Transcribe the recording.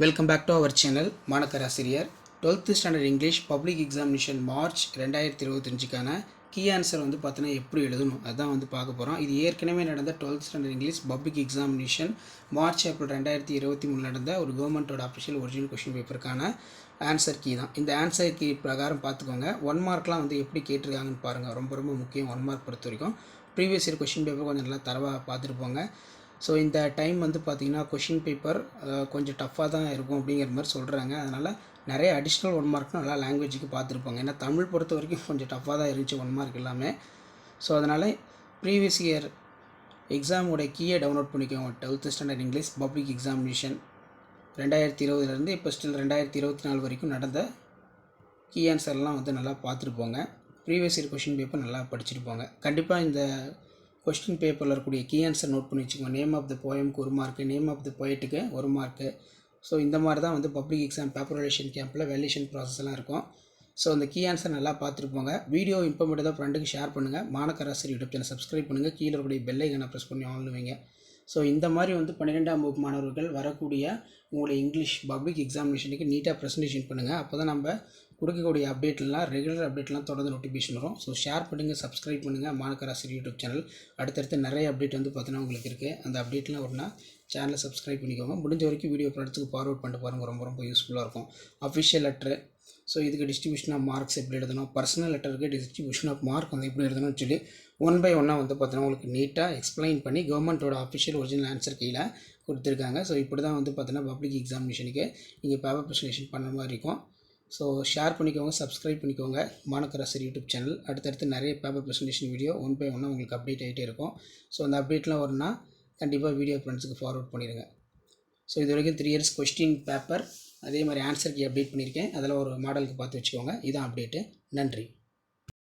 Welcome back to our channel மாணக்கராசிரியர் 12th standard English public examination March 2025க்கான key answer வந்து பார்த்தீங்கன்னா எப்படி எழுதணும் அதுதான் வந்து பார்க்க போகிறோம். இது ஏற்கனவே நடந்த 12th standard English public examination March April 2023 நடந்த ஒரு கவர்மெண்ட்டோட அஃபிஷியல் ஒரிஜினல் கொஷின் பேப்பருக்கான ஆன்சர் கீ தான். இந்த ஆன்சர் கீ பிரகாரம் பார்த்துக்கோங்க. 1 மார்க்லாம் வந்து எப்படி கேட்டிருக்காங்கன்னு பாருங்கள். ரொம்ப ரொம்ப முக்கியம் 1 மார்க் பொறுத்த வரைக்கும். ப்ரீவியஸ் இயர் கொஷின் பேப்பர் கொஞ்சம் நல்லா தரவாக பார்த்துட்டு போங்க. ஸோ இந்த டைம் வந்து பார்த்திங்கன்னா கொஷின் பேப்பர் கொஞ்சம் டஃப்பாக தான் இருக்கும் அப்படிங்கிற மாதிரி சொல்கிறாங்க. அதனால் நிறைய அடிஷ்னல் 1 மார்க்னால் நல்லா லாங்குவேஜுக்கு பார்த்துருப்பாங்க. ஏன்னா தமிழ் பொறுத்த வரைக்கும் கொஞ்சம் டஃப்பாக தான் இருந்துச்சு 1 மார்க் எல்லாமே. ஸோ அதனால் ப்ரீவியஸ் இயர் எக்ஸாமோட கீயை டவுன்லோட் பண்ணிக்கோங்க. 12th standard English public examination 2020 இப்போ ஸ்டில் 2024 வரைக்கும் நடந்த கீ ஆன்சர்லாம் வந்து நல்லா பார்த்துட்டு போங்க. ப்ரீவியஸ் இயர் கொஷின் பேப்பர் நல்லா படிச்சுட்டு போங்க. கண்டிப்பாக இந்த கொஸ்டின் பேப்பரில் இருக்கக்கூடிய கீ ஆன்சர் நோட் பண்ணி வச்சுக்கோங்க. நேம் ஆஃப் த போயமுக்கு 1 மார்க்கு, நேம் ஆஃப் த போய்ட்டுக்கு 1 மார்க்கு. ஸோ இந்த மாதிரி தான் வந்து பப்ளிக் எக்ஸாம் பேப்பர் வேல்யூஷன் கேம்பில் வேல்யூஷன் ப்ராசஸ்லாம் இருக்கும். ஸோ அந்த கீ ஆன்சர் நல்லா பார்த்துட்டு போங்க. வீடியோ இன்ஃபர்மேட்டிவ் தான் ஃப்ரெண்டுக்கு ஷேர் பண்ணுங்கள். மாணக்கராசிரியர் யூடியூப் சேனல் சப்ஸ்கிரைப் பண்ணுங்கள். கீழே இருக்கக்கூடிய பெல் ஐக்கானை ப்ரெஸ் பண்ணி ஆன் வைங்க. ஸோ இந்த மாதிரி வந்து 12ஆம் வகுப்பு மாணவர்கள் வரக்கூடிய உங்களுடைய இங்கிலீஷ் பப்ளிக் எக்ஸாமினேஷனுக்கு நீட்டாக ப்ரெசன்டேஷன் பண்ணுங்கள். அப்போ தான் நம்ம கொடுக்கக்கூடிய அப்டேட்லாம் ரெகுலர் அப்டேட்லாம் தொடர்ந்து நோட்டிஃபிகேஷன் வரும். ஸோ ஷேர் பண்ணுங்கள், சப்ஸ்கிரைப் பண்ணுங்கள் மாணக்கராசிரியர் யூடியூப் சேனல். அடுத்தடுத்து நிறைய அப்டேட் வந்து பார்த்தீங்கன்னா உங்களுக்கு இருக்குது. அந்த அப்டேட்லாம் ஒருனா சேனலை சப்ஸ்கிரைப் பண்ணிக்கோங்க. முடிஞ்ச வரைக்கும் வீடியோ ப்ராடக்ட்ஸுக்கு ஃபார்வர்ட் பண்ணிட்டு பாருங்கள். ரொம்ப ரொம்ப யூஸ்ஃபுல்லாக இருக்கும். அஃபிஷியல் லெட்ரு, ஸோ இதுக்கு டிஸ்ட்ரிபியூஷன் ஆஃப் மார்க்ஸ் எப்படி எழுதணும், பர்சனல் லெட்டருக்கு டிஸ்ட்ரிபியூஷன் ஆஃப் மார்க் வந்து எப்படி எழுதணும்னு சொல்லி 1 by 1 வந்து பார்த்தீங்கன்னா உங்களுக்கு நீட்டாக எக்ஸ்பிளைன் பண்ணி கவர்மெண்ட்டோட அஃபிஷியல் ஒரிஜினல் ஆன்சர் கீழே கொடுத்துருக்காங்க. ஸோ இப்படி தான் வந்து பார்த்தீங்கன்னா பப்ளிக் எக்ஸாமினேஷனுக்கு நீங்கள் பேப்பர் ப்ரெசன்டேஷன் பண்ணுற மாதிரி இருக்கும். ஸோ ஷேர் பண்ணிக்கோங்க, சப்ஸ்கிரைப் பண்ணிக்கோங்க மாணக்கராசிரியர் யூடியூப் சேனல். அடுத்தடுத்து நிறைய பேப்பர் ப்ரெசன்டேஷன் வீடியோ 1 by 1 உங்களுக்கு அப்டேட் ஆகிட்டே இருக்கும். ஸோ அந்த அப்டேட்லாம் வரும்னா கண்டிப்பாக வீடியோ ஃப்ரெண்ட்ஸுக்கு ஃபார்வர்ட் பண்ணிடுங்க. ஸோ இது வரைக்கும் 3 years கொஸ்டின் பேப்பர் அதே மாதிரி ஆன்சர் கீ அப்டேட் பண்ணியிருக்கேன். அதில் ஒரு மாடலுக்கு பார்த்து வச்சுக்கோங்க. இதான் அப்டேட்டு. நன்றி.